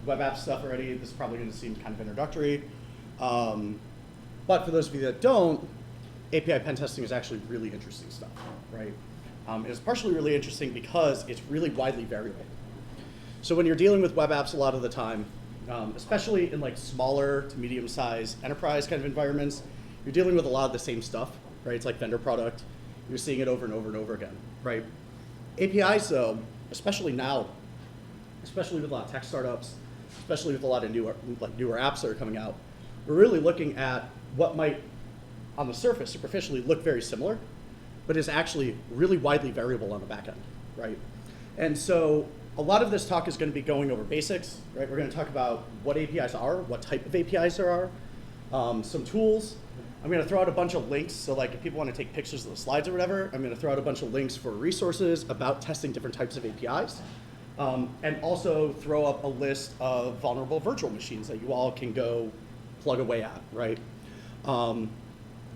web app stuff already, this is probably going to seem kind of introductory. But for those of you that don't, API pen testing is actually really interesting stuff, right? It's partially really interesting because it's really widely variable. So when you're dealing with web apps a lot of the time, especially in like smaller to medium-sized enterprise kind of environments, you're dealing with a lot of the same stuff, right? It's like vendor product. You're seeing it over and over and over again, right? APIs, though, especially now, especially with a lot of tech startups, especially with a lot of newer apps that are coming out, we're really looking at what might, on the surface, superficially look very similar, but is actually really widely variable on the back end, right? And so a lot of this talk is going to be going over basics, right? We're going to talk about what APIs are, what type of APIs there are, some tools. I'm going to throw out a bunch of links, so like if people want to take pictures of the slides or whatever, I'm going to throw out a bunch of links for resources about testing different types of APIs. And also throw up a list of vulnerable virtual machines that you all can go plug away at, right?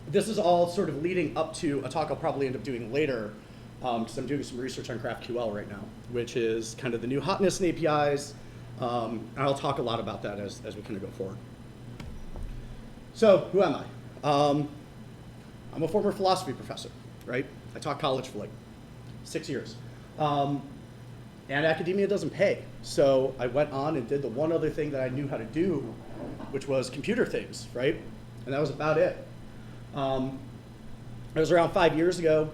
This is all sort of leading up to a talk I'll probably end up doing later, because I'm doing some research on GraphQL right now, which is kind of the new hotness in APIs. And I'll talk a lot about that as we kind of go forward. So who am I? I'm a former philosophy professor, right? I taught college for like 6 years. And academia doesn't pay. So I went on and did the one other thing that I knew how to do, which was computer things, right? And that was about it. It was around 5 years ago.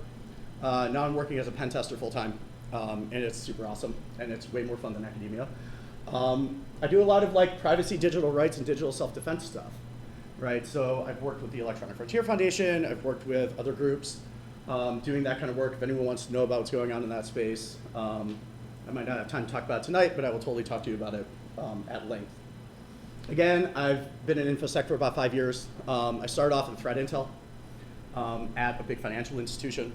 Now I'm working as a pen tester full time, and it's super awesome, and it's way more fun than academia. I do a lot of like privacy, digital rights, and digital self-defense stuff, right? So I've worked with the Electronic Frontier Foundation. I've worked with other groups doing that kind of work. If anyone wants to know about what's going on in that space, I might not have time to talk about it tonight, but I will totally talk to you about it at length. Again, I've been in InfoSec for about 5 years. I started off in threat intel at a big financial institution.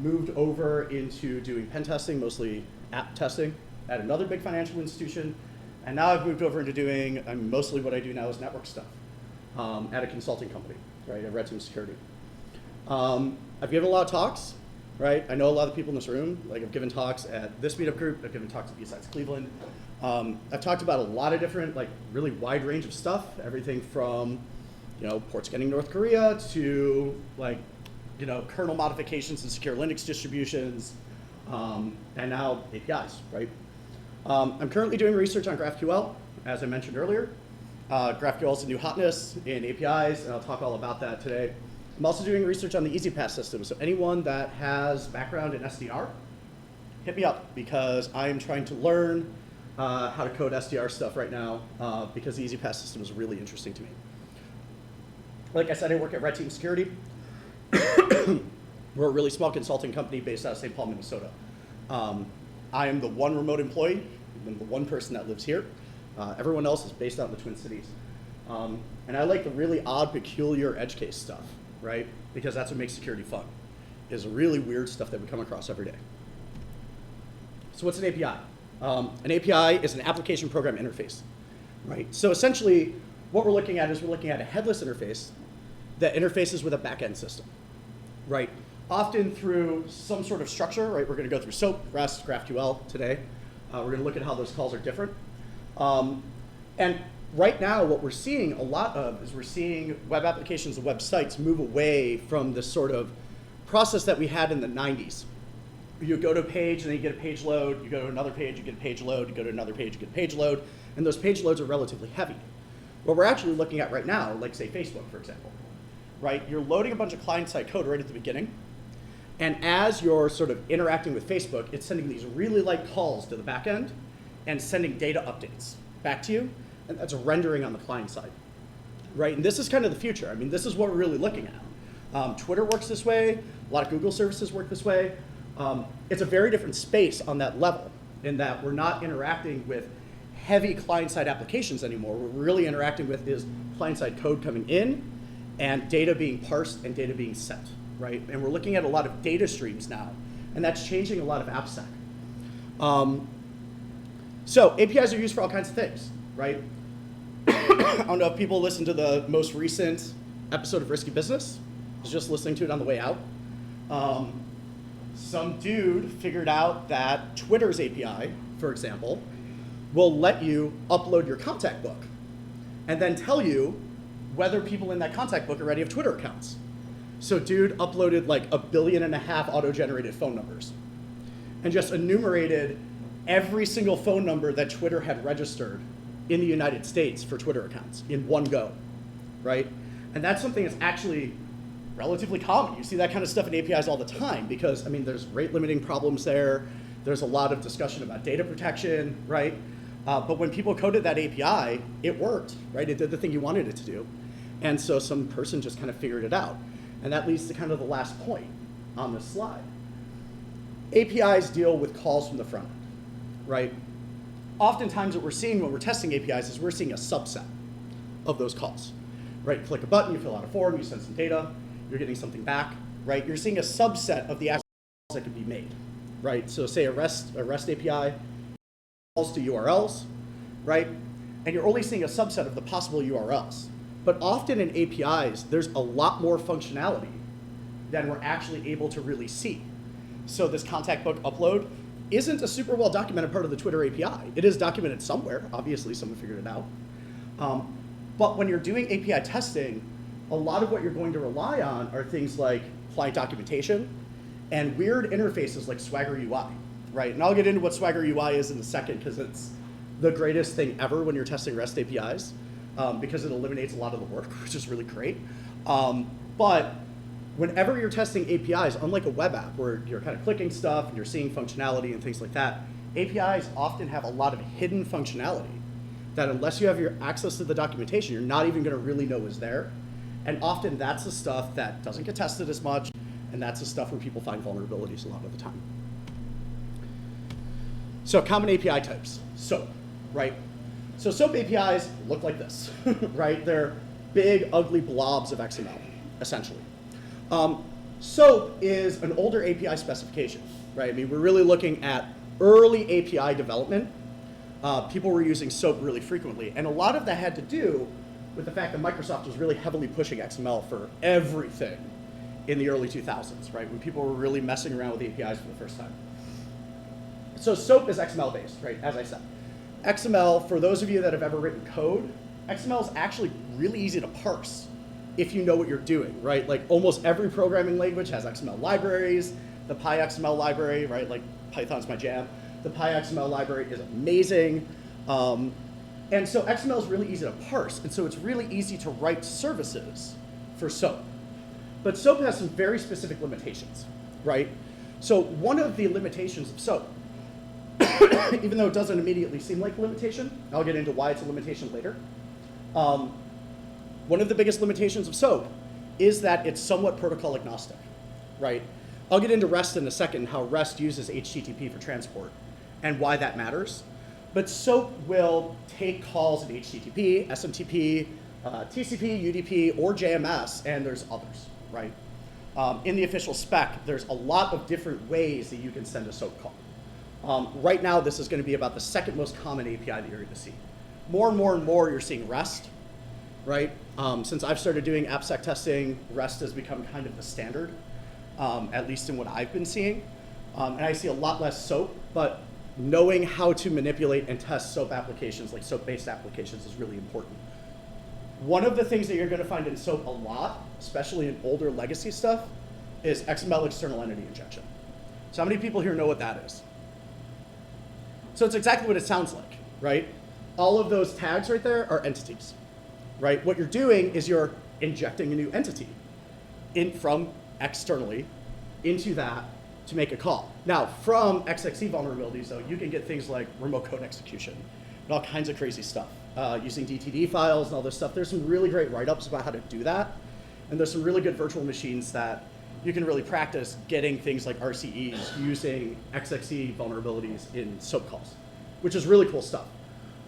Moved over into doing pen testing, mostly app testing, at another big financial institution. And now I've moved over into doing, mostly what I do now is network stuff at a consulting company, right, at Red Team Security. I've given a lot of talks, right? I know a lot of people in this room. Like I've given talks at this meetup group. I've given talks at B-Sides Cleveland. I've talked about a lot of different, like really wide range of stuff. Everything from, port scanning North Korea to like, kernel modifications and secure Linux distributions, and now APIs, right? I'm currently doing research on GraphQL, as I mentioned earlier. GraphQL is the new hotness in APIs, and I'll talk all about that today. I'm also doing research on the EasyPass system, so anyone that has background in SDR, hit me up, because I'm trying to learn how to code SDR stuff right now, because the EasyPass system is really interesting to me. Like I said, I work at Red Team Security. We're a really small consulting company based out of St. Paul, Minnesota. I am the one remote employee. I'm the one person that lives here. Everyone else is based out in the Twin Cities. And I like the really odd, peculiar edge case stuff, right? Because that's what makes security fun, is really weird stuff that we come across every day. So what's an API? An API is an application program interface, right? So essentially, what we're looking at is we're looking at a headless interface that interfaces with a back-end system, right? Often through some sort of structure, right? We're going to go through SOAP, REST, GraphQL today. We're going to look at how those calls are different. And right now, what we're seeing a lot of is we're seeing web applications and websites move away from this sort of process that we had in the 90s. You go to a page and then you get a page load, you go to another page, you get a page load, you go to another page, you get a page load, and those page loads are relatively heavy. What we're actually looking at right now, like say Facebook, for example, right? You're loading a bunch of client-side code right at the beginning, and as you're sort of interacting with Facebook, it's sending these really light calls to the back end and sending data updates back to you, and that's rendering on the client side, right? And this is kind of the future. I mean, this is what we're really looking at. Twitter works this way. A lot of Google services work this way. It's a very different space on that level in that we're not interacting with heavy client-side applications anymore. What we're really interacting with is client-side code coming in and data being parsed and data being sent, right? And we're looking at a lot of data streams now, and that's changing a lot of AppSec. So APIs are used for all kinds of things, right? I don't know if people listened to the most recent episode of Risky Business. I was just listening to it on the way out. Some dude figured out that Twitter's API, for example, will let you upload your contact book and then tell you whether people in that contact book already have Twitter accounts. So dude uploaded like 1.5 billion auto-generated phone numbers and just enumerated every single phone number that Twitter had registered in the United States for Twitter accounts in one go, right? And that's something that's actually relatively common. You see that kind of stuff in APIs all the time because, I mean, there's rate limiting problems there. There's a lot of discussion about data protection, right? But when people coded that API, it worked, right? It did the thing you wanted it to do. And so some person just kind of figured it out. And that leads to kind of the last point on this slide. APIs deal with calls from the front end, right? Oftentimes what we're seeing when we're testing APIs is we're seeing a subset of those calls, right? You click a button, you fill out a form, you send some data, you're getting something back, right? You're seeing a subset of the actual calls that can be made, right? So say a REST API calls to URLs, right? And you're only seeing a subset of the possible URLs. But often in APIs, there's a lot more functionality than we're actually able to really see. So this contact book upload isn't a super well documented part of the Twitter API. It is documented somewhere. Obviously, someone figured it out. But when you're doing API testing, a lot of what you're going to rely on are things like client documentation and weird interfaces like Swagger UI, right? And I'll get into what Swagger UI is in a second because it's the greatest thing ever when you're testing REST APIs because it eliminates a lot of the work, which is really great. But whenever you're testing APIs, unlike a web app where you're kind of clicking stuff and you're seeing functionality and things like that, APIs often have a lot of hidden functionality that unless you have your access to the documentation, you're not even going to really know is there. And often that's the stuff that doesn't get tested as much, and that's the stuff where people find vulnerabilities a lot of the time. So common API types, SOAP, right? So SOAP APIs look like this, right? They're big, ugly blobs of XML, essentially. SOAP is an older API specification, right? I mean, we're really looking at early API development. People were using SOAP really frequently, and a lot of that had to do with the fact that Microsoft was really heavily pushing XML for everything in the early 2000s, right? When people were really messing around with APIs for the first time. So SOAP is XML-based, right, as I said. XML, for those of you that have ever written code, XML is actually really easy to parse if you know what you're doing, right? Like almost every programming language has XML libraries. The PyXML library, right, like Python's my jam. The PyXML library is amazing. And so XML is really easy to parse, and so it's really easy to write services for SOAP. But SOAP has some very specific limitations, right? So one of the limitations of SOAP, even though it doesn't immediately seem like a limitation, I'll get into why it's a limitation later. One of the biggest limitations of SOAP is that it's somewhat protocol agnostic, right? I'll get into REST in a second, how REST uses HTTP for transport and why that matters. But SOAP will take calls in HTTP, SMTP, TCP, UDP, or JMS, and there's others, right? In the official spec, there's a lot of different ways that you can send a SOAP call. Right now, this is going to be about the second most common API that you're going to see. More and more and more, you're seeing REST, right? Since I've started doing AppSec testing, REST has become kind of the standard, at least in what I've been seeing. And I see a lot less SOAP, but knowing how to manipulate and test SOAP applications, like SOAP-based applications, is really important. One of the things that you're going to find in SOAP a lot, especially in older legacy stuff, is XML external entity injection. So how many people here know what that is? So it's exactly what it sounds like, right? All of those tags right there are entities, right? What you're doing is you're injecting a new entity from externally into that to make a call. Now, from XXE vulnerabilities, though, you can get things like remote code execution and all kinds of crazy stuff, using DTD files and all this stuff. There's some really great write-ups about how to do that, and there's some really good virtual machines that you can really practice getting things like RCEs using XXE vulnerabilities in SOAP calls, which is really cool stuff.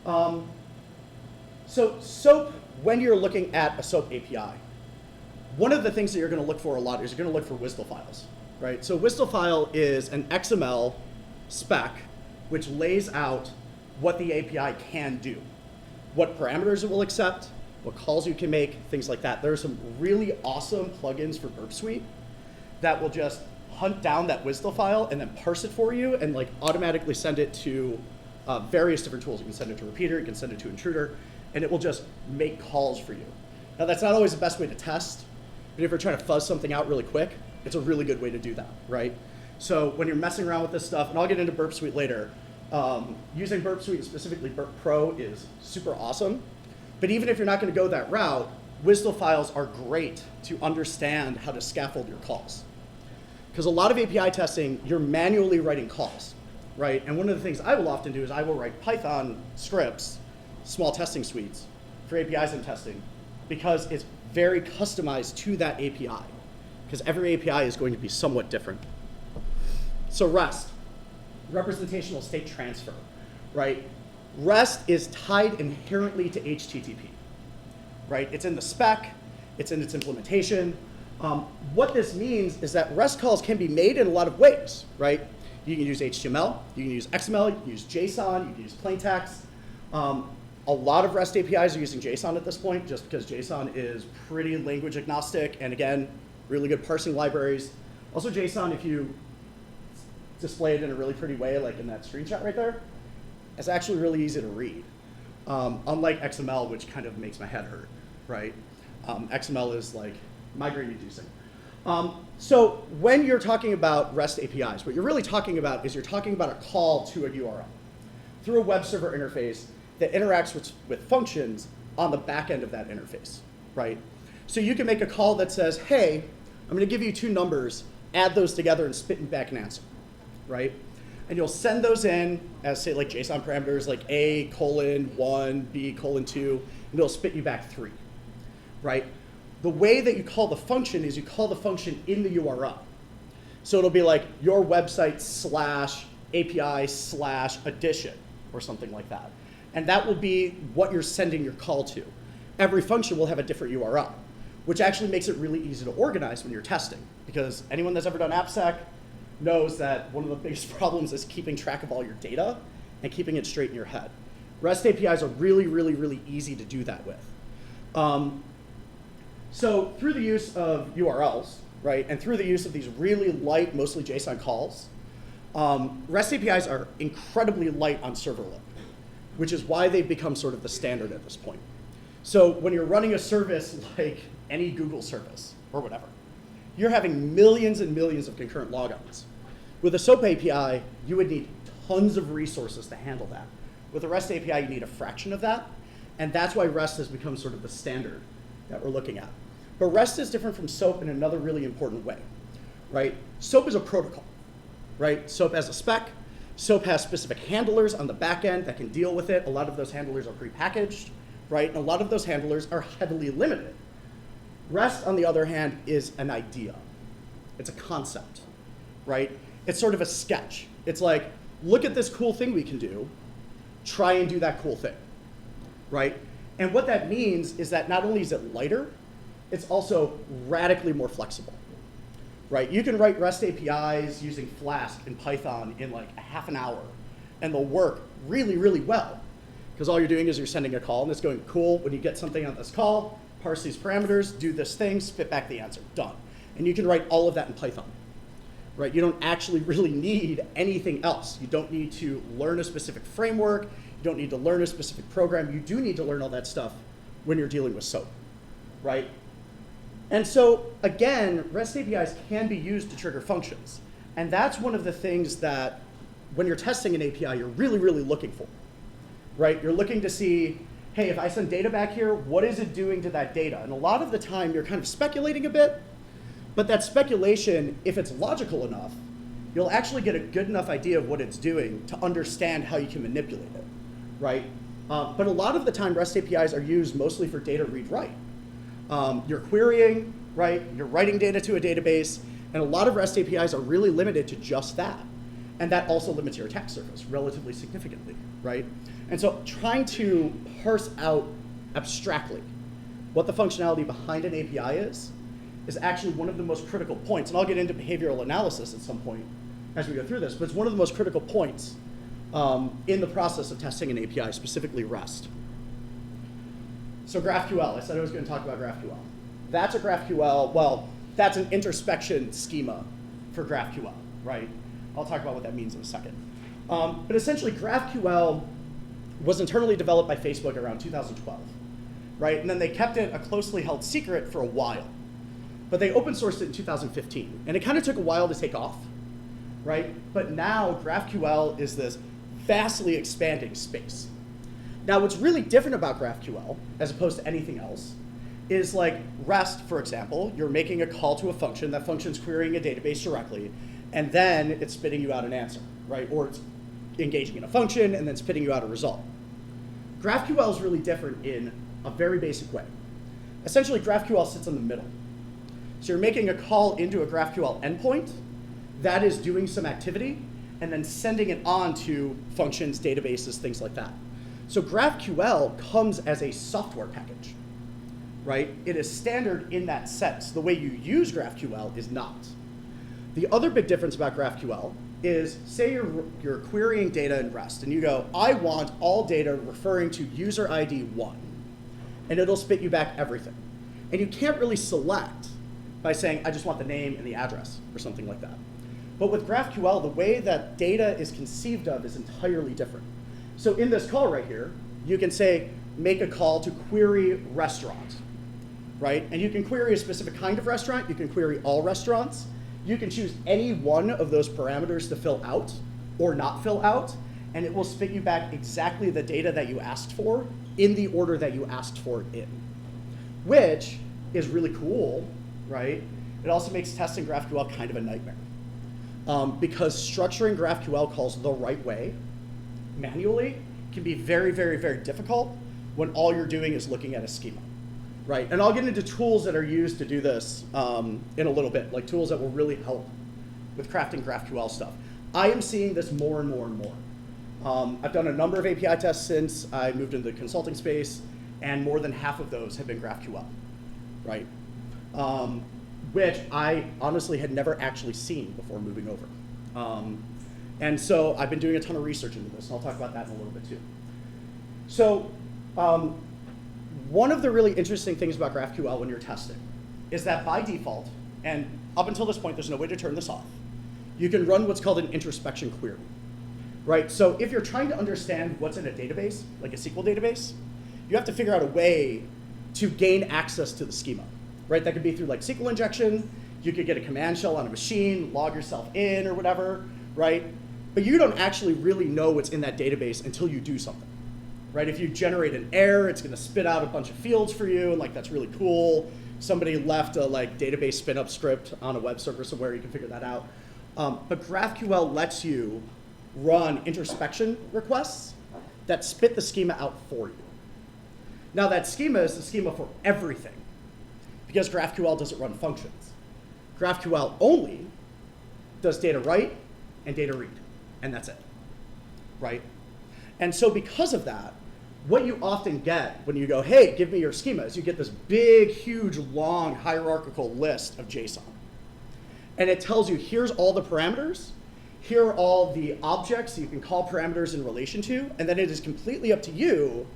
So SOAP, when you're looking at a SOAP API, one of the things that you're going to look for a lot is you're going to look for WSDL files. Right? So WSDL file is an XML spec which lays out what the API can do, what parameters it will accept, what calls you can make, things like that. There are some really awesome plugins for Burp Suite that will just hunt down that WSDL file and then parse it for you and like automatically send it to various different tools. You can send it to repeater, you can send it to intruder, and it will just make calls for you. Now that's not always the best way to test, but if you're trying to fuzz something out really quick, it's a really good way to do that, right? So when you're messing around with this stuff, and I'll get into Burp Suite later, using Burp Suite, specifically Burp Pro, is super awesome. But even if you're not going to go that route, WSDL files are great to understand how to scaffold your calls. Because a lot of API testing, you're manually writing calls, right? And one of the things I will often do is I will write Python scripts, small testing suites, for APIs I'm testing, because it's very customized to that API. Because every API is going to be somewhat different. So REST, representational state transfer, right? REST is tied inherently to HTTP, right? It's in the spec, it's in its implementation. What this means is that REST calls can be made in a lot of ways, right? You can use HTML, you can use XML, you can use JSON, you can use plain text. A lot of REST APIs are using JSON at this point, just because JSON is pretty language agnostic, and again, really good parsing libraries. Also JSON, if you display it in a really pretty way, like in that screenshot right there, it's actually really easy to read. Unlike XML, which kind of makes my head hurt, right? XML is like migraine-inducing. So when you're talking about REST APIs, what you're really talking about is you're talking about a call to a URL through a web server interface that interacts with functions on the back end of that interface, right? So you can make a call that says, hey, I'm going to give you two numbers, add those together and spit me back an answer, right? And you'll send those in as, say, like JSON parameters, like A:1, B:2, and it'll spit you back 3, right? The way that you call the function is you call the function in the URL. So it'll be like your website /API/addition or something like that. And that will be what you're sending your call to. Every function will have a different URL, which actually makes it really easy to organize when you're testing. Because anyone that's ever done AppSec knows that one of the biggest problems is keeping track of all your data and keeping it straight in your head. REST APIs are really, really, really easy to do that with. So through the use of URLs, right, and through the use of these really light, mostly JSON calls, REST APIs are incredibly light on serverless, which is why they've become sort of the standard at this point. So when you're running a service like any Google service or whatever, you're having millions and millions of concurrent logons. With a SOAP API, you would need tons of resources to handle that. With a REST API, you need a fraction of that, and that's why REST has become sort of the standard that we're looking at. But REST is different from SOAP in another really important way, right? SOAP is a protocol, right? SOAP has a spec. SOAP has specific handlers on the back end that can deal with it. A lot of those handlers are prepackaged, right? And a lot of those handlers are heavily limited. REST, on the other hand, is an idea. It's a concept, right? It's sort of a sketch. It's like, look at this cool thing we can do. Try and do that cool thing, right? And what that means is that not only is it lighter, it's also radically more flexible, right? You can write REST APIs using Flask in Python in like a half an hour, and they'll work really, really well. Because all you're doing is you're sending a call, and it's going, cool, when you get something on this call, parse these parameters, do this thing, spit back the answer, done. And you can write all of that in Python, right? You don't actually really need anything else. You don't need to learn a specific framework. You don't need to learn a specific program. You do need to learn all that stuff when you're dealing with SOAP, right? And so, again, REST APIs can be used to trigger functions. And that's one of the things that, when you're testing an API, you're really, really looking for, right? You're looking to see, hey, if I send data back here, what is it doing to that data? And a lot of the time, you're kind of speculating a bit, but that speculation, if it's logical enough, you'll actually get a good enough idea of what it's doing to understand how you can manipulate it, right? But a lot of the time, REST APIs are used mostly for data read-write. You're querying, right? You're writing data to a database, and a lot of REST APIs are really limited to just that. And that also limits your attack surface relatively significantly, right? And so trying to parse out abstractly what the functionality behind an API is actually one of the most critical points. And I'll get into behavioral analysis at some point as we go through this, but it's one of the most critical points in the process of testing an API, specifically REST. So GraphQL, I said I was going to talk about GraphQL. That's a GraphQL, well, that's an introspection schema for GraphQL, right? I'll talk about what that means in a second. But essentially, GraphQL was internally developed by Facebook around 2012, right? And then they kept it a closely held secret for a while. But they open sourced it in 2015. And it kind of took a while to take off, right? But now GraphQL is this vastly expanding space. Now, what's really different about GraphQL, as opposed to anything else, is like REST, for example. You're making a call to a function. That function's querying a database directly, and then it's spitting you out an answer, right? Or it's engaging in a function and then spitting you out a result. GraphQL is really different in a very basic way. Essentially, GraphQL sits in the middle. So you're making a call into a GraphQL endpoint that is doing some activity and then sending it on to functions, databases, things like that. So GraphQL comes as a software package, right? It is standard in that sense. The way you use GraphQL is not. The other big difference about GraphQL is, say you're querying data in REST, and you go, I want all data referring to user ID 1, and it'll spit you back everything. And you can't really select by saying, I just want the name and the address, or something like that. But with GraphQL, the way that data is conceived of is entirely different. So in this call right here, you can say, make a call to query restaurant, right? And you can query a specific kind of restaurant. You can query all restaurants. You can choose any one of those parameters to fill out or not fill out, and it will spit you back exactly the data that you asked for in the order that you asked for it in, which is really cool, right? It also makes testing GraphQL kind of a nightmare because structuring GraphQL calls the right way manually can be very, very, very difficult when all you're doing is looking at a schema. Right, and I'll get into tools that are used to do this in a little bit, like tools that will really help with crafting GraphQL stuff. I am seeing this more and more and more. I've done a number of API tests since I moved into the consulting space, and more than half of those have been GraphQL, right? Which I honestly had never actually seen before moving over. And so I've been doing a ton of research into this, and I'll talk about that in a little bit too. So, one of the really interesting things about GraphQL when you're testing is that by default, and up until this point, there's no way to turn this off, you can run what's called an introspection query, right? So if you're trying to understand what's in a database, like a SQL database, you have to figure out a way to gain access to the schema, right? That could be through like SQL injection. You could get a command shell on a machine, log yourself in or whatever, right? But you don't actually really know what's in that database until you do something. Right, if you generate an error, it's going to spit out a bunch of fields for you, and like that's really cool. Somebody left a like database spin-up script on a web server somewhere, you can figure that out. But GraphQL lets you run introspection requests that spit the schema out for you. Now that schema is the schema for everything, because GraphQL doesn't run functions. GraphQL only does data write and data read, and that's it, right? And so because of that, what you often get when you go, hey, give me your schemas, you get this big, huge, long, hierarchical list of JSON. And it tells you, here's all the parameters, here are all the objects you can call parameters in relation to, and then it is completely up to you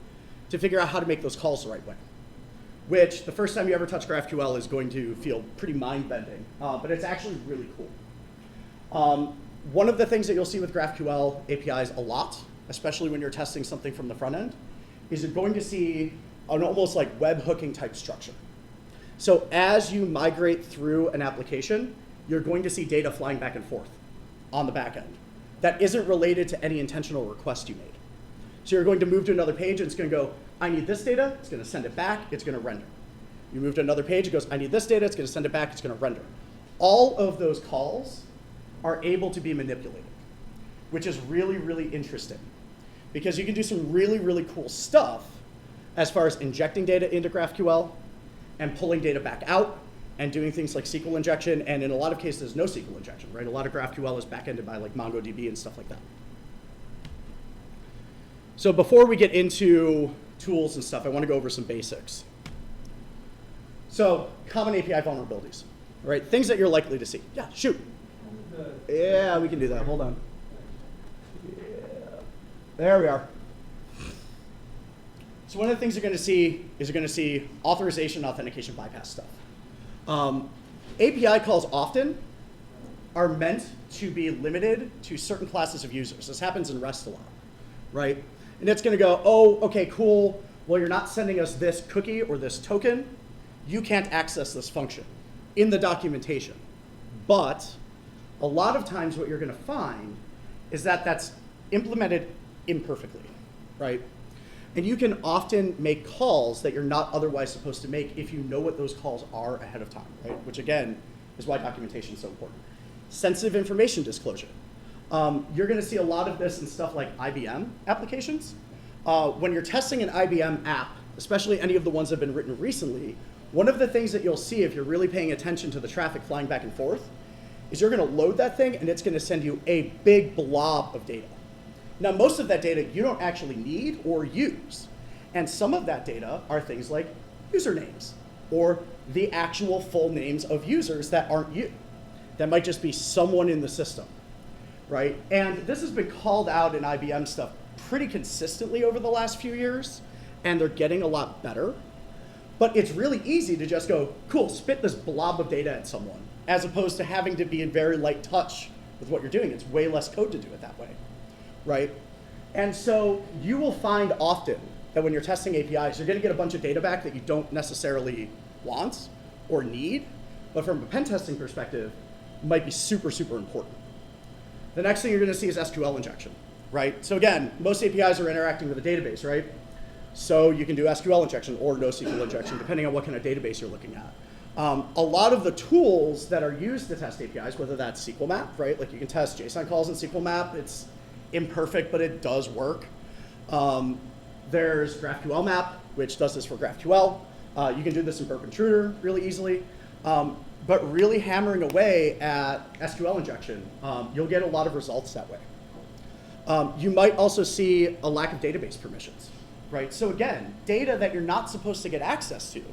to figure out how to make those calls the right way. Which, the first time you ever touch GraphQL is going to feel pretty mind-bending, but it's actually really cool. One of the things that you'll see with GraphQL APIs a lot, especially when you're testing something from the front end, is you're going to see an almost like webhooking type structure. So as you migrate through an application, you're going to see data flying back and forth on the back end that isn't related to any intentional request you made. So you're going to move to another page, and it's going to go, I need this data, it's going to send it back, it's going to render. You move to another page, it goes, I need this data, it's going to send it back, it's going to render. All of those calls are able to be manipulated, which is really, really interesting. Because you can do some really, really cool stuff as far as injecting data into GraphQL and pulling data back out and doing things like SQL injection, and in a lot of cases, no SQL injection, right? A lot of GraphQL is backended by like MongoDB and stuff like that. So before we get into tools and stuff, I want to go over some basics. So common API vulnerabilities, right? Things that you're likely to see. Yeah, shoot. Yeah, we can do that. Hold on. There we are. So one of the things you're going to see is you're going to see authorization and authentication bypass stuff. API calls often are meant to be limited to certain classes of users. This happens in REST a lot, right? And it's going to go, oh, okay, cool. Well, you're not sending us this cookie or this token. You can't access this function in the documentation. But a lot of times what you're going to find is that that's implemented imperfectly, right? And you can often make calls that you're not otherwise supposed to make if you know what those calls are ahead of time, right? Which again, is why documentation is so important. Sensitive information disclosure. You're gonna see a lot of this in stuff like IBM applications. When you're testing an IBM app, especially any of the ones that have been written recently, one of the things that you'll see if you're really paying attention to the traffic flying back and forth is you're gonna load that thing and it's gonna send you a big blob of data. Now, most of that data you don't actually need or use. And some of that data are things like usernames or the actual full names of users that aren't you. That might just be someone in the system, right? And this has been called out in IBM stuff pretty consistently over the last few years, and they're getting a lot better. But it's really easy to just go, cool, spit this blob of data at someone, as opposed to having to be in very light touch with what you're doing. It's way less code to do it that way, right? And so you will find often that when you're testing APIs, you're gonna get a bunch of data back that you don't necessarily want or need, but from a pen testing perspective, might be super, super important. The next thing you're gonna see is SQL injection, right? So again, most APIs are interacting with a database, right? So you can do SQL injection or NoSQL injection, depending on what kind of database you're looking at. A lot of the tools that are used to test APIs, whether that's SQL map, right? Like you can test JSON calls in SQL map. It's imperfect, but it does work. There's GraphQL map, which does this for GraphQL. You can do this in Burp Intruder really easily. But really hammering away at SQL injection, you'll get a lot of results that way. You might also see a lack of database permissions, right? So again, data that you're not supposed to get access to,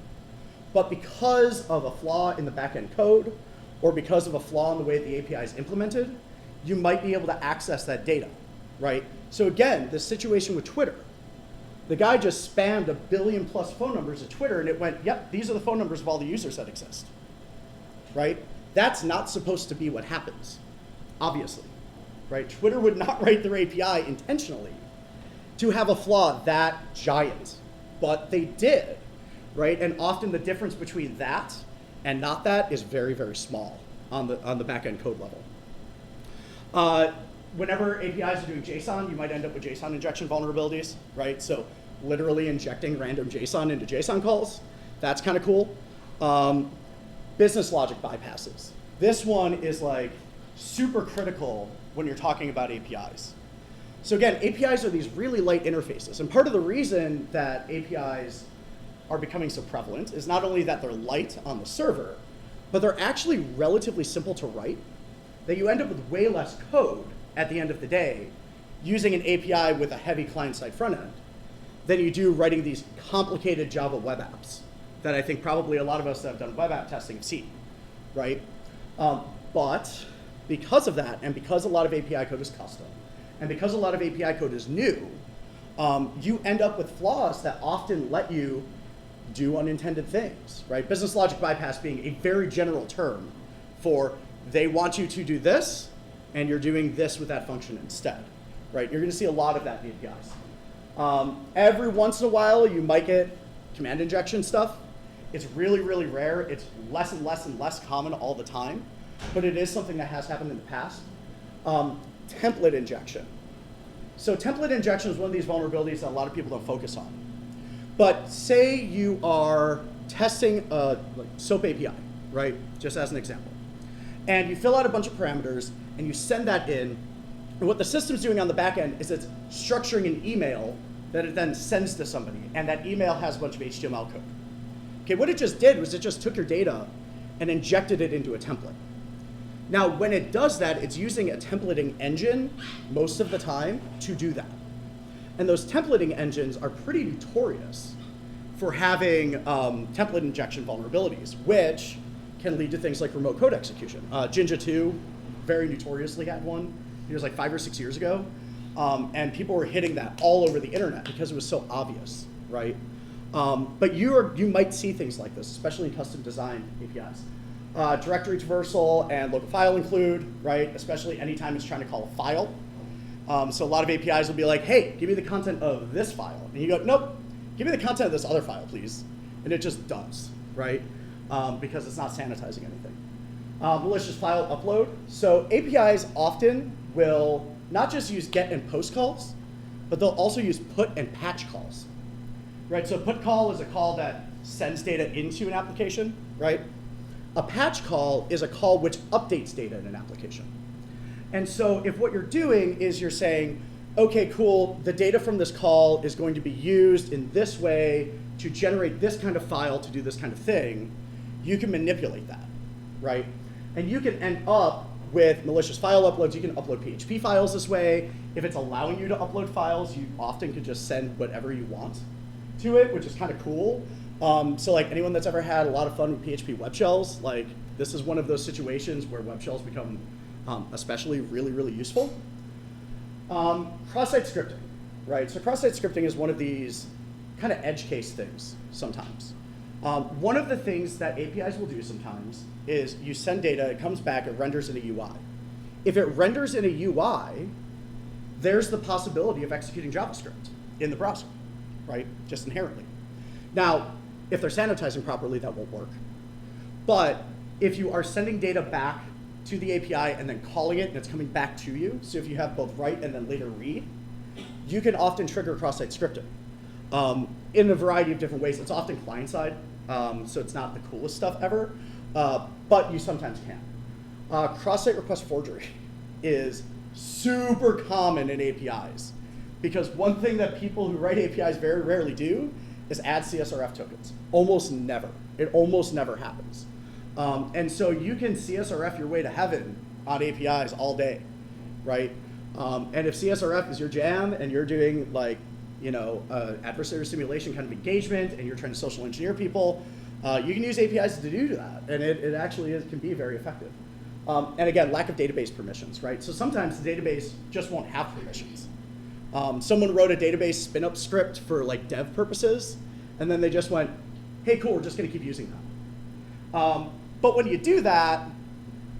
but because of a flaw in the backend code, or because of a flaw in the way the API is implemented, you might be able to access that data, right? So again, the situation with Twitter, the guy just spammed 1 billion plus phone numbers at Twitter, and it went, yep, these are the phone numbers of all the users that exist. Right? That's not supposed to be what happens, obviously, right? Twitter would not write their API intentionally to have a flaw that giant, but they did, right? And often the difference between that and not that is very, very small on the back-end code level. Whenever APIs are doing JSON, you might end up with JSON injection vulnerabilities, right? So literally injecting random JSON into JSON calls, that's kind of cool. Business logic bypasses. This one is like super critical when you're talking about APIs. So again, APIs are these really light interfaces. And part of the reason that APIs are becoming so prevalent is not only that they're light on the server, but they're actually relatively simple to write, that you end up with way less code at the end of the day using an API with a heavy client-side front end than you do writing these complicated Java web apps that I think probably a lot of us that have done web app testing have seen, right? But because of that, and because a lot of API code is custom, and because a lot of API code is new, you end up with flaws that often let you do unintended things, right? Business logic bypass being a very general term for they want you to do this, and you're doing this with that function instead, right? You're gonna see a lot of that in APIs. Every once in a while, you might get command injection stuff. It's really, really rare. It's less and less and less common all the time, but it is something that has happened in the past. Template injection. So template injection is one of these vulnerabilities that a lot of people don't focus on. But say you are testing a SOAP API, right? Just as an example. And you fill out a bunch of parameters and you send that in. And what the system's doing on the back end is it's structuring an email that it then sends to somebody. And that email has a bunch of HTML code. Okay, what it just did was it just took your data and injected it into a template. Now, when it does that, it's using a templating engine most of the time to do that. And those templating engines are pretty notorious for having template injection vulnerabilities, which can lead to things like remote code execution. Jinja 2 very notoriously had one. It was like 5 or 6 years ago. And people were hitting that all over the internet because it was so obvious, right? But you might see things like this, especially in custom design APIs. Directory traversal and local file include, right? Especially anytime it's trying to call a file. So a lot of APIs will be like, hey, give me the content of this file. And you go, nope, give me the content of this other file, please. And it just does, right? Because it's not sanitizing anything. Malicious file upload. So APIs often will not just use get and post calls, but they'll also use put and patch calls, right? So a put call is a call that sends data into an application, right? A patch call is a call which updates data in an application. And so if what you're doing is you're saying, okay, cool, the data from this call is going to be used in this way to generate this kind of file to do this kind of thing, you can manipulate that, right? And you can end up with malicious file uploads. You can upload PHP files this way. If it's allowing you to upload files, you often could just send whatever you want to it, which is kind of cool. So like anyone that's ever had a lot of fun with PHP web shells, like this is one of those situations where web shells become especially really, really useful. Cross-site scripting, right? So cross-site scripting is one of these kind of edge case things sometimes. One of the things that APIs will do sometimes is you send data, it comes back, it renders in a UI. If it renders in a UI, there's the possibility of executing JavaScript in the browser, right? Just inherently. Now, if they're sanitizing properly, that won't work. But if you are sending data back to the API and then calling it and it's coming back to you, so if you have both write and then later read, you can often trigger cross-site scripting in a variety of different ways. It's often client-side, so it's not the coolest stuff ever, but you sometimes can. Cross-site request forgery is super common in APIs because one thing that people who write APIs very rarely do is add CSRF tokens. Almost never. It almost never happens. And so you can CSRF your way to heaven on APIs all day, right? And if CSRF is your jam and you're doing like, you know, adversary simulation kind of engagement and you're trying to social engineer people, you can use APIs to do that. And it actually can be very effective. And again, lack of database permissions, right? So sometimes the database just won't have permissions. Someone wrote a database spin-up script for like dev purposes, and then they just went, hey, cool, we're just gonna keep using that. But when you do that,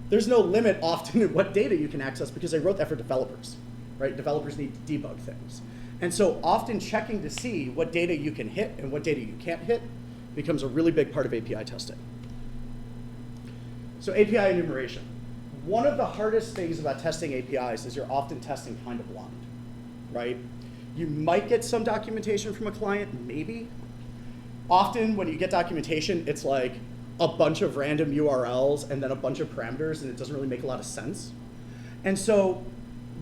there's no limit often in what data you can access because they wrote that for developers, right? Developers need to debug things. And so often checking to see what data you can hit and what data you can't hit becomes a really big part of API testing. So API enumeration. One of the hardest things about testing APIs is you're often testing kind of blind, right? You might get some documentation from a client, maybe. Often when you get documentation, it's like a bunch of random URLs and then a bunch of parameters, and it doesn't really make a lot of sense. And so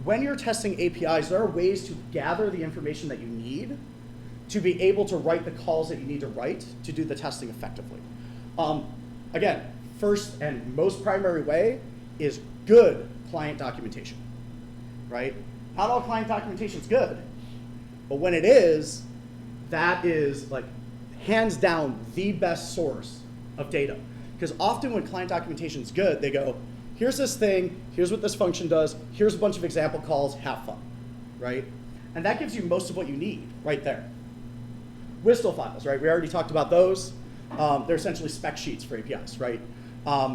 when you're testing APIs, there are ways to gather the information that you need to be able to write the calls that you need to write to do the testing effectively. Again, first and most primary way is good client documentation, right? Not all client documentation is good, but when it is, that is like hands down the best source of data. Because often when client documentation is good, they go, here's this thing, here's what this function does, here's a bunch of example calls, have fun, right? And that gives you most of what you need right there. WSDL files, right? We already talked about those. They're essentially spec sheets for APIs, right?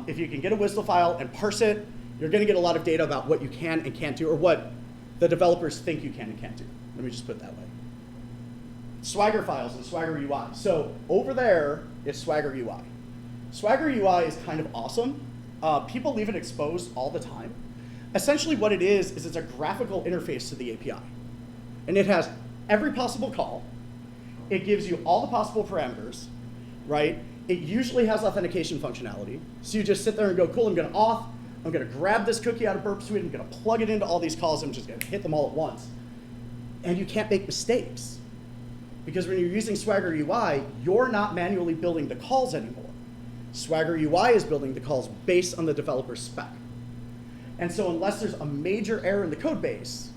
If you can get a WSDL file and parse it, you're gonna get a lot of data about what you can and can't do, or what the developers think you can and can't do. Let me just put it that way. Swagger files and Swagger UI. So over there is Swagger UI. Swagger UI is kind of awesome. People leave it exposed all the time. Essentially what it is it's a graphical interface to the API. And it has every possible call. It gives you all the possible parameters, right? It usually has authentication functionality. So you just sit there and go, cool, I'm gonna auth, I'm gonna grab this cookie out of Burp Suite, I'm gonna plug it into all these calls, I'm just gonna hit them all at once. And you can't make mistakes. Because when you're using Swagger UI, you're not manually building the calls anymore. Swagger UI is building the calls based on the developer's spec. And so unless there's a major error in the code base,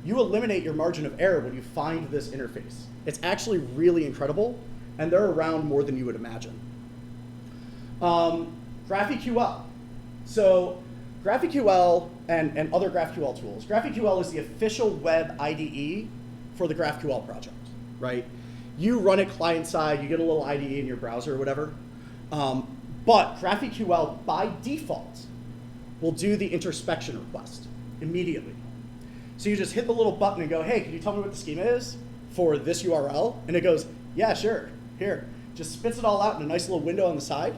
you eliminate your margin of error when you find this interface. It's actually really incredible, and they're around more than you would imagine. GraphQL. So GraphQL and other GraphQL tools. GraphQL is the official web IDE for the GraphQL project, right? You run it client side, you get a little IDE in your browser or whatever. But GraphQL, by default, will do the introspection request immediately. So you just hit the little button and go, hey, can you tell me what the schema is for this URL? And it goes, yeah, sure, here. Just spits it all out in a nice little window on the side.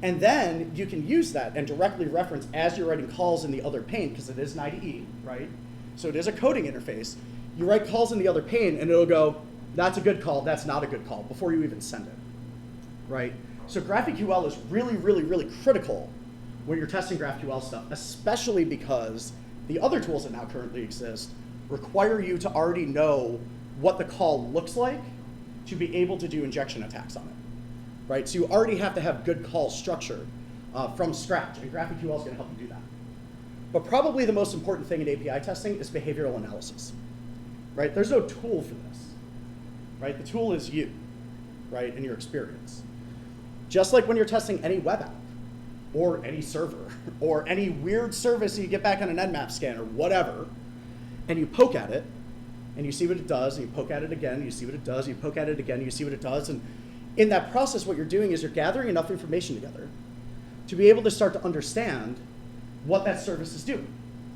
And then you can use that and directly reference as you're writing calls in the other pane, because it is an IDE, right? So it is a coding interface. You write calls in the other pane, and it'll go, that's a good call, that's not a good call, before you even send it, right? So GraphQL is really, really, really critical when you're testing GraphQL stuff, especially because the other tools that now currently exist require you to already know what the call looks like to be able to do injection attacks on it, right? So you already have to have good call structure from scratch, and GraphQL is going to help you do that. But probably the most important thing in API testing is behavioral analysis, right? There's no tool for this, right? The tool is you, right, and your experience. Just like when you're testing any web app, or any server, or any weird service you get back on an Nmap scan or whatever, and you poke at it, and you see what it does, and you poke at it again, and you see what it does, and you poke at it again, and you see what it does, and in that process, what you're doing is you're gathering enough information together to be able to start to understand what that service is doing,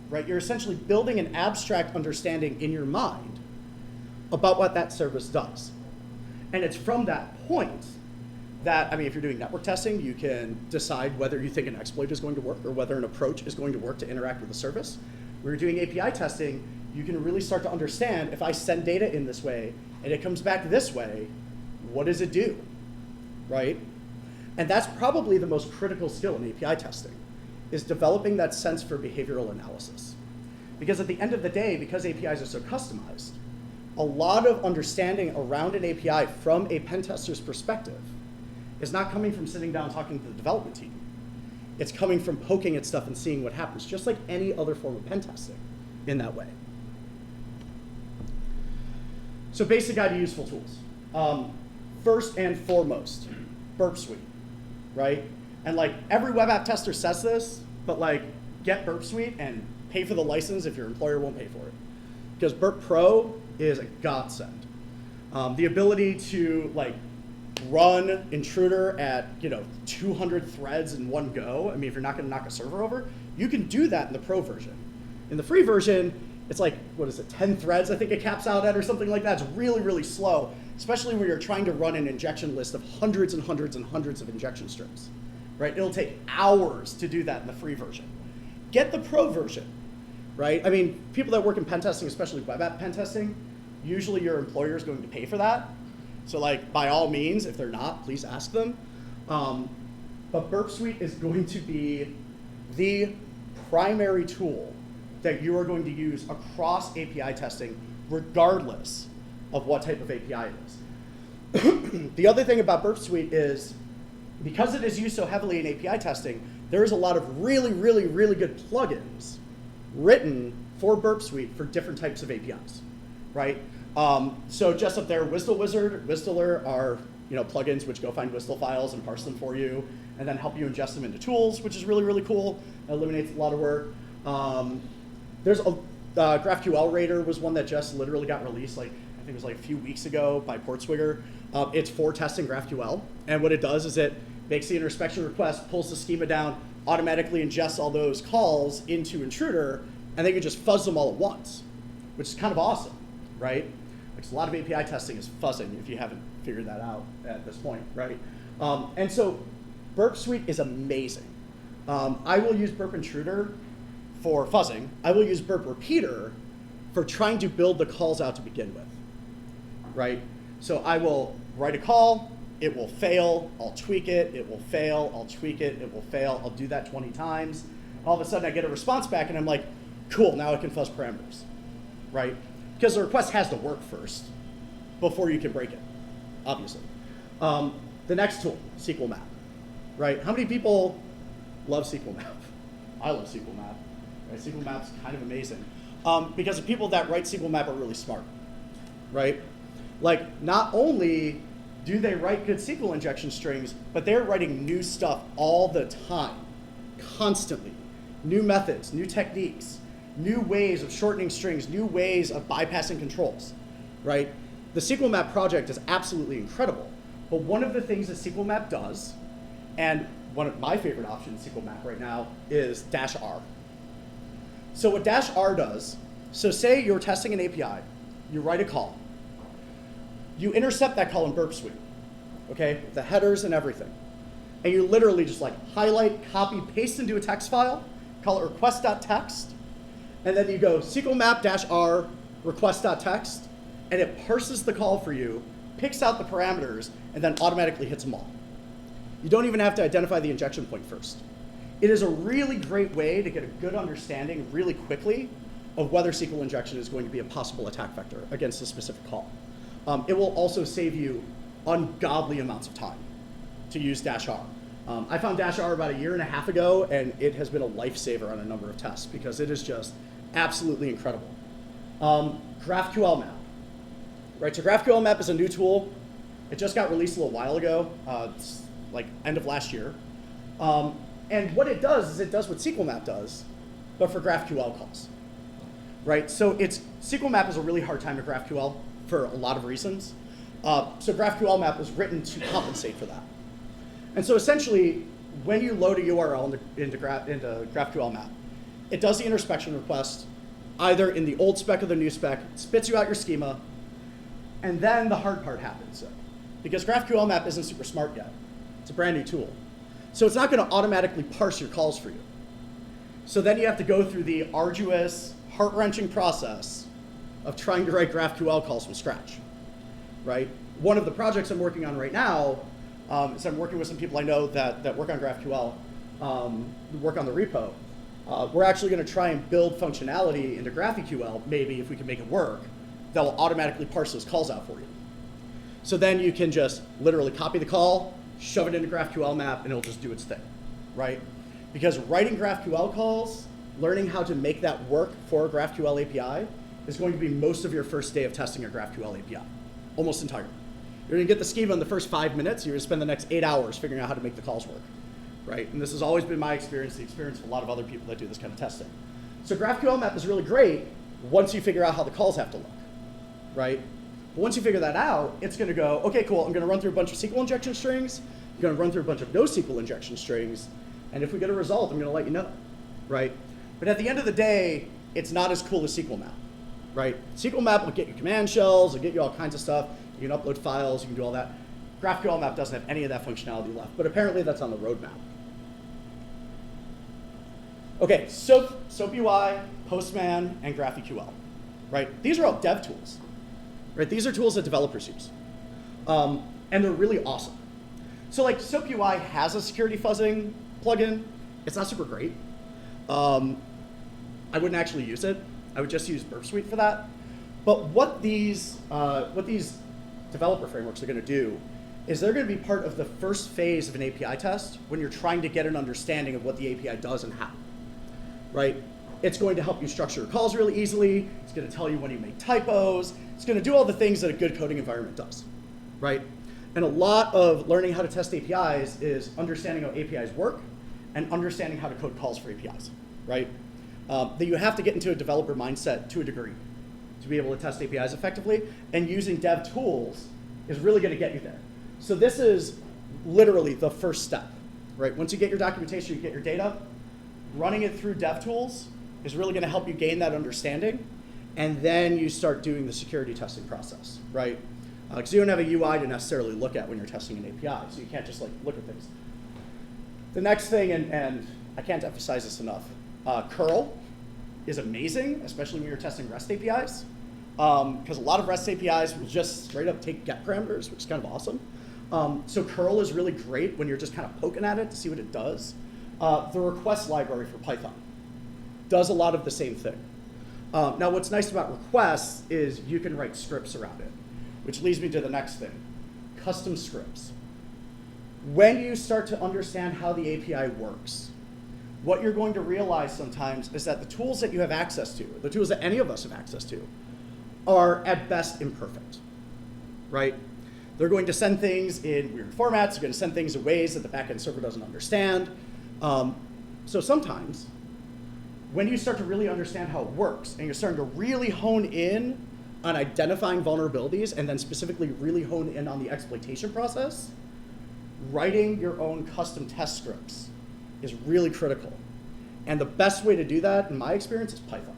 right? You're essentially building an abstract understanding in your mind about what that service does. And it's from that point that, I mean, if you're doing network testing, you can decide whether you think an exploit is going to work or whether an approach is going to work to interact with the service. When you're doing API testing, you can really start to understand, if I send data in this way and it comes back this way, what does it do, right? And that's probably the most critical skill in API testing, is developing that sense for behavioral analysis. Because at the end of the day, because APIs are so customized, a lot of understanding around an API from a pen tester's perspective is not coming from sitting down talking to the development team. It's coming from poking at stuff and seeing what happens, just like any other form of pen testing in that way. So basic guide to useful tools. First and foremost, Burp Suite, right? And like every web app tester says this, but like get Burp Suite and pay for the license if your employer won't pay for it. Because Burp Pro is a godsend. The ability to like run Intruder at 200 threads in one go. I mean, if you're not going to knock a server over, you can do that in the Pro version. In the free version, it's like, what is it, 10 threads I think it caps out at or something like that. It's really, really slow, especially when you're trying to run an injection list of hundreds and hundreds and hundreds of injection strings, right? It'll take hours to do that in the free version. Get the Pro version, right? I mean, people that work in pen testing, especially web app pen testing, usually your employer is going to pay for that. So like, by all means, if they're not, please ask them. But Burp Suite is going to be the primary tool that you are going to use across API testing, regardless of what type of API it is. The other thing about Burp Suite is, because it is used so heavily in API testing, there's a lot of really, really, really good plugins written for Burp Suite for different types of APIs, right? So just up there, Whistle Wizard, Whistler are plugins which go find Whistle files and parse them for you, and then help you ingest them into tools, which is really, really cool. It eliminates a lot of work. There's a GraphQL Raider was one that just literally got released, like I think it was like a few weeks ago by Portswigger. It's for testing GraphQL, and what it does is it makes the introspection request, pulls the schema down, automatically ingests all those calls into Intruder, and they can just fuzz them all at once, which is kind of awesome, right? Like, a lot of API testing is fuzzing, if you haven't figured that out at this point, right? And so Burp Suite is amazing. I will use Burp Intruder for fuzzing. I will use Burp Repeater for trying to build the calls out to begin with, right? So I will write a call, it will fail, I'll tweak it, it will fail, I'll tweak it, it will fail, I'll do that 20 times. All of a sudden I get a response back and I'm like, cool, now I can fuzz parameters, right? Because the request has to work first before you can break it, obviously. The next tool, SQL Map, right? How many people love SQL Map? I love SQL Map. Right? SQL Map's kind of amazing. Because the people that write SQL Map are really smart, right? Like, not only do they write good SQL injection strings, but they're writing new stuff all the time, constantly. New methods, new techniques, new ways of shortening strings, new ways of bypassing controls, right? The SQL Map project is absolutely incredible, but one of the things that SQL Map does, And one of my favorite options in SQL Map right now is -r. So what -r does, so say you're testing an API, you write a call, you intercept that call in Burp Suite, okay, the headers and everything. And you literally just like highlight, copy, paste into a text file, call it request.txt, and then you go SQL map -r request.txt, and it parses the call for you, picks out the parameters, and then automatically hits them all. You don't even have to identify the injection point first. It is a really great way to get a good understanding really quickly of whether SQL injection is going to be a possible attack vector against a specific call. It will also save you ungodly amounts of time to use -r. I found -r about 1.5 years ago, and it has been a lifesaver on a number of tests because it is just absolutely incredible. GraphQL map, right? So GraphQL map is a new tool. It just got released a little while ago. It's like end of last year. And what it does is it does what SQL map does, but for GraphQL calls, right? So SQL map is a really hard time to GraphQL for a lot of reasons. So GraphQL map was written to compensate for that. And so essentially, when you load a URL into GraphQL map, it does the introspection request either in the old spec or the new spec, spits you out your schema, and then the hard part happens. Because GraphQL map isn't super smart yet. It's a brand new tool. So it's not going to automatically parse your calls for you. So then you have to go through the arduous, heart-wrenching process of trying to write GraphQL calls from scratch, right? One of the projects I'm working on right now is I'm working with some people I know that work on GraphQL, work on the repo. We're actually going to try and build functionality into GraphQL, maybe if we can make it work, that will automatically parse those calls out for you. So then you can just literally copy the call, shove it into GraphQL map, and it'll just do its thing, right? Because writing GraphQL calls, learning how to make that work for a GraphQL API is going to be most of your first day of testing a GraphQL API, almost entirely. You're going to get the schema in the first 5 minutes. You're going to spend the next 8 hours figuring out how to make the calls work, right? And this has always been my experience, the experience of a lot of other people that do this kind of testing. So GraphQL map is really great once you figure out how the calls have to look, right? But once you figure that out, it's going to go, okay, cool, I'm going to run through a bunch of SQL injection strings. I'm going to run through a bunch of NoSQL injection strings. And if we get a result, I'm going to let you know, right? But at the end of the day, it's not as cool as SQL map, right? SQL map will get you command shells, it'll get you all kinds of stuff. You can upload files, you can do all that. GraphQL map doesn't have any of that functionality left, but apparently that's on the roadmap. Okay, SOAP UI, Postman, and GraphQL, right? These are all dev tools, right? These are tools that developers use, and they're really awesome. So like SOAP UI has a security fuzzing plugin. It's not super great. I wouldn't actually use it. I would just use Burp Suite for that. But what these developer frameworks are going to do is they're going to be part of the first phase of an API test when you're trying to get an understanding of what the API does and how, right? It's going to help you structure your calls really easily. It's going to tell you when you make typos. It's going to do all the things that a good coding environment does, right? And a lot of learning how to test APIs is understanding how APIs work and understanding how to code calls for APIs, right? That you have to get into a developer mindset to a degree to be able to test APIs effectively, and using dev tools is really going to get you there. So this is literally the first step, right? Once you get your documentation, you get your data, running it through dev tools is really going to help you gain that understanding, and then you start doing the security testing process, right? Because you don't have a UI to necessarily look at when you're testing an API, so you can't just like look at things. The next thing, and I can't emphasize this enough, curl is amazing, especially when you're testing REST APIs, because a lot of REST APIs will just straight up take get parameters, which is kind of awesome. So curl is really great when you're just kind of poking at it to see what it does. The request library for Python does a lot of the same thing. Now what's nice about requests is you can write scripts around it, which leads me to the next thing, custom scripts. When you start to understand how the API works, what you're going to realize sometimes is that the tools that you have access to, the tools that any of us have access to, are at best imperfect, right? They're going to send things in weird formats, they're going to send things in ways that the backend server doesn't understand. So sometimes, when you start to really understand how it works, and you're starting to really hone in on identifying vulnerabilities, and then specifically really hone in on the exploitation process, writing your own custom test scripts is really critical. And the best way to do that, in my experience, is Python,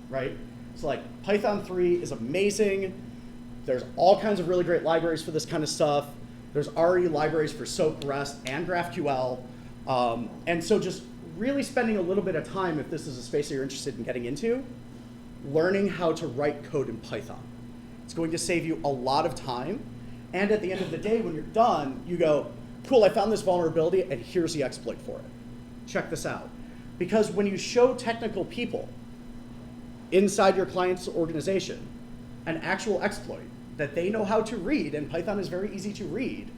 right? So like Python 3 is amazing. There's all kinds of really great libraries for this kind of stuff. There's already libraries for SOAP, REST, and GraphQL. And so just really spending a little bit of time, if this is a space that you're interested in getting into, learning how to write code in Python. It's going to save you a lot of time. And at the end of the day, when you're done, you go, cool, I found this vulnerability, and here's the exploit for it. Check this out. Because when you show technical people inside your client's organization an actual exploit that they know how to read, and Python is very easy to read,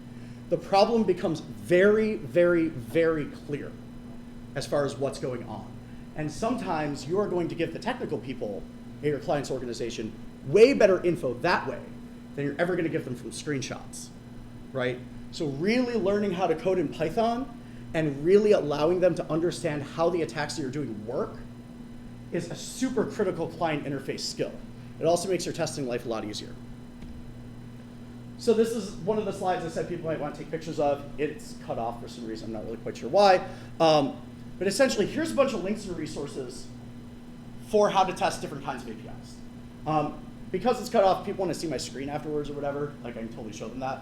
the problem becomes very, very, very clear as far as what's going on. And sometimes you are going to give the technical people in your client's organization way better info that way than you're ever going to give them from screenshots, right? So really learning how to code in Python and really allowing them to understand how the attacks that you're doing work is a super critical client interface skill. It also makes your testing life a lot easier. So this is one of the slides I said people might want to take pictures of. It's cut off for some reason, I'm not really quite sure why. But essentially, here's a bunch of links and resources for how to test different kinds of APIs. Because it's cut off, people want to see my screen afterwards or whatever, like I can totally show them that.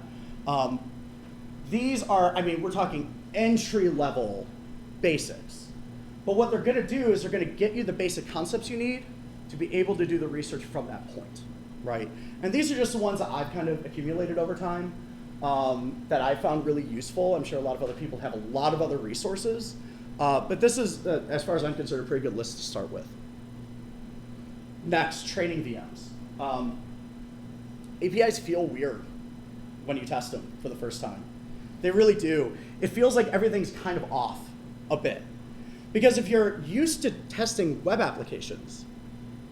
These are, I mean, we're talking entry-level basics. But what they're going to do is they're going to get you the basic concepts you need to be able to do the research from that point, right? And these are just the ones that I've kind of accumulated over time that I found really useful. I'm sure a lot of other people have a lot of other resources. But this is, as far as I'm concerned, a pretty good list to start with. Next, training VMs. APIs feel weird when you test them for the first time. They really do. It feels like everything's kind of off a bit. Because if you're used to testing web applications,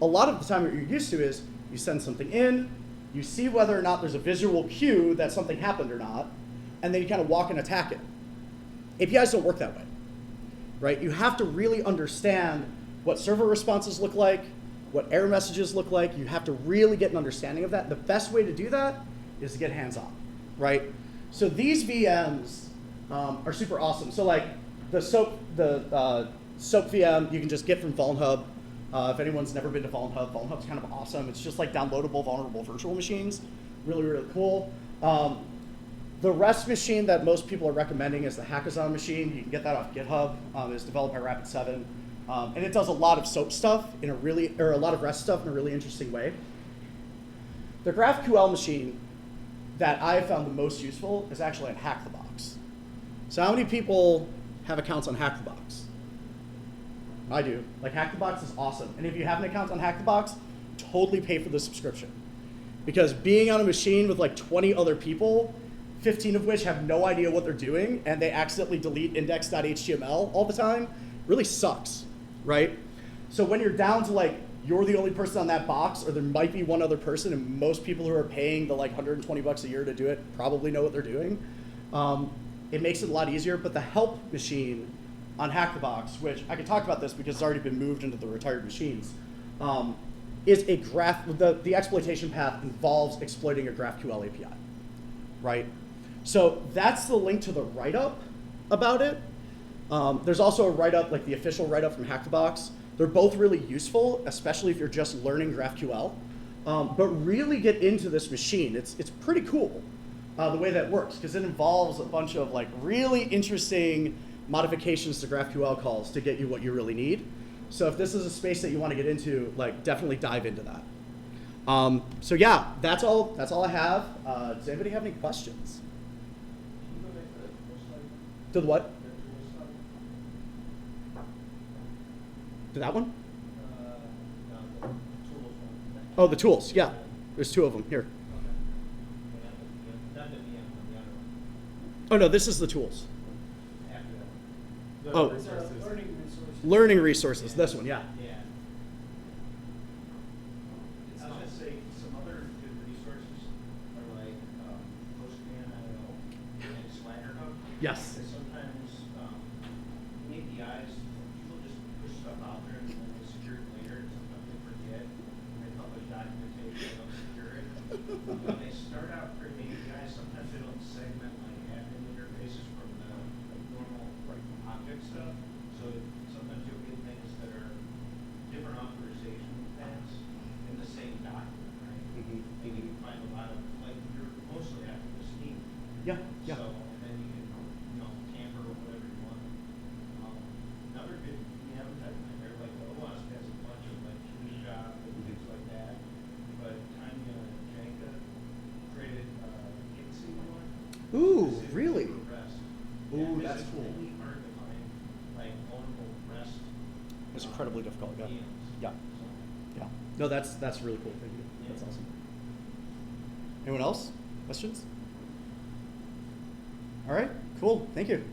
a lot of the time what you're used to is you send something in, you see whether or not there's a visual cue that something happened or not, and then you kind of walk and attack it. APIs don't work that way, right? You have to really understand what server responses look like, what error messages look like. You have to really get an understanding of that. The best way to do that is to get hands-on, right? So these VMs are super awesome. So like the SOAP VM, you can just get from VulnHub. If anyone's never been to VulnHub's kind of awesome. It's just like downloadable vulnerable virtual machines. Really, really cool. The REST machine that most people are recommending is the Hackathon machine. You can get that off GitHub. It's developed by Rapid7. And it does a lot of SOAP stuff in a really, or a lot of REST stuff in a really interesting way. The GraphQL machine that I have found the most useful is actually on HackTheBox. So how many people have accounts on HackTheBox? I do. Like HackTheBox is awesome. And if you have an account on HackTheBox, totally pay for the subscription. Because being on a machine with like 20 other people, 15 of which have no idea what they're doing, and they accidentally delete index.html all the time, really sucks, right? So when you're down to like, you're the only person on that box, or there might be one other person, and most people who are paying the like 120 bucks a year to do it probably know what they're doing, it makes it a lot easier. But the help machine on HackTheBox, which I can talk about this because it's already been moved into the retired machines, is a the exploitation path involves exploiting a GraphQL API, right? So that's the link to the write-up about it. There's also a write-up, like the official write-up from HackTheBox. They're both really useful, especially if you're just learning GraphQL. But really get into this machine. It's pretty cool the way that works, because it involves a bunch of like really interesting modifications to GraphQL calls to get you what you really need. So if this is a space that you want to get into, like definitely dive into that. So yeah, that's all I have. Does anybody have any questions? To the what? To that one? Oh, the tools, yeah. There's two of them here. Oh no, this is the tools. Oh, learning resources, this one, yeah. I was going to say some other good resources are like Postman.io and Swagger Hub. Yes. Sometimes APIs, people just push stuff out there and then they secure it later. Sometimes they forget. They publish documentation, they don't secure it. When they start out creating APIs, sometimes they don't segment like admin interface Yeah, yeah. So, and then you can, camper or whatever you want. Another good advertisement there, like NEOISF has a bunch of like shoe shop and things like that. But Tanya Janka created Itsy one. Ooh, specifically really? for rest. Ooh, Yeah, 'cause that's it's cool. really hard to find like ownable rest. It's incredibly difficult. Yeah. deals. Yeah. So, Yeah. No, that's really cool. Thank you. That's Yeah. awesome. Anyone else? Questions? All right. Cool. Thank you.